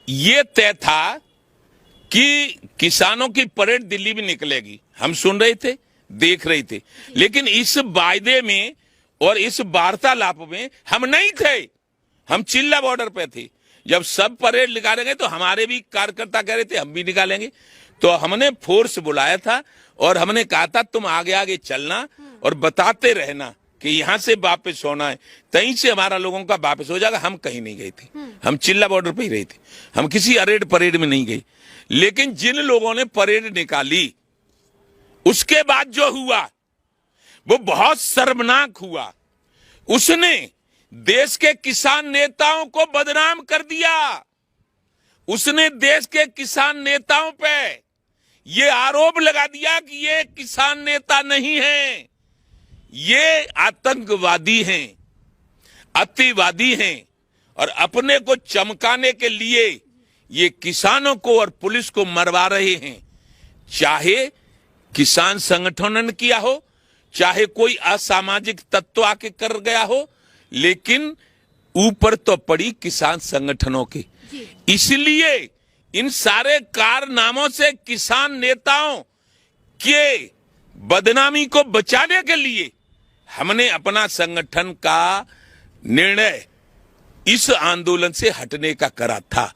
ये तय था कि किसानों की परेड दिल्ली में निकलेगी। हम सुन रहे थे, देख रहे थे, लेकिन इस वायदे में और इस वार्तालाप में हम नहीं थे। हम चिल्ला बॉर्डर पे थे। जब सब परेड निकालेंगे तो हमारे भी कार्यकर्ता कह रहे थे हम भी निकालेंगे। तो हमने फोर्स बुलाया था और हमने कहा था तुम आगे आगे चलना और बताते रहना कि यहाँ से वापस होना है, तहीं से हमारा लोगों का वापस हो जाएगा। हम कहीं नहीं गए थे, हम चिल्ला बॉर्डर पे ही रहे थे। हम किसी अरेड परेड में नहीं गए। लेकिन जिन लोगों ने परेड निकाली उसके बाद जो हुआ वो बहुत शर्मनाक हुआ। उसने देश के किसान नेताओं को बदनाम कर दिया। उसने देश के किसान नेताओं पे ये आरोप लगा दिया कि ये किसान नेता नहीं हैं, ये आतंकवादी हैं, अतिवादी हैं, और अपने को चमकाने के लिए ये किसानों को और पुलिस को मरवा रहे हैं। चाहे किसान संगठनों ने किया हो, चाहे कोई असामाजिक तत्व आके कर गया हो, लेकिन ऊपर तो पड़ी किसान संगठनों की। इसलिए इन सारे कारनामों से किसान नेताओं के बदनामी को बचाने के लिए हमने अपना संगठन का निर्णय इस आंदोलन से हटने का करा था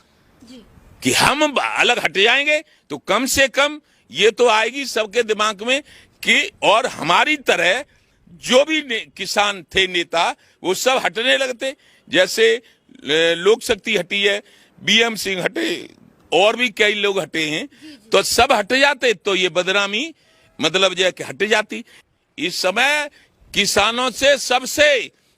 कि हम अलग हट जाएंगे तो कम से कम ये तो आएगी सबके दिमाग में कि और हमारी तरह जो भी किसान थे नेता वो सब हटने लगते। जैसे लोक शक्ति हटी है, बीएम सिंह हटे, और भी कई लोग हटे हैं, तो सब हट जाते तो ये बदनामी मतलब जो है कि हट जाती। इस समय किसानों से सबसे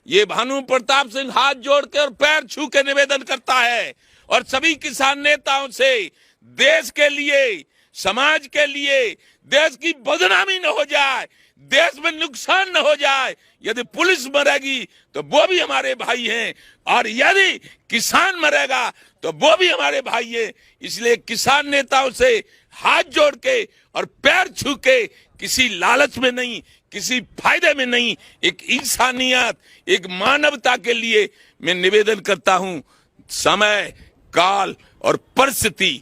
ये भानु प्रताप सिंह हाथ जोड़ के और पैर छू के निवेदन करता है और सभी किसान नेताओं से देश के लिए, समाज के लिए, देश की बदनामी न हो जाए, देश में नुकसान न हो जाए। यदि पुलिस मरेगी तो वो भी हमारे भाई हैं, और यदि किसान मरेगा तो वो भी हमारे भाई हैं। इसलिए किसान नेताओं से हाथ जोड़ के और पैर छू के, किसी लालच में नहीं, किसी फायदे में नहीं, एक इंसानियत, एक मानवता के लिए मैं निवेदन करता हूं। समय, काल और परिस्थिति,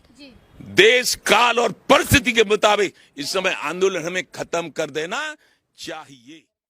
देश काल और परिस्थिति के मुताबिक इस समय आंदोलन हमें खत्म कर देना चाहिए।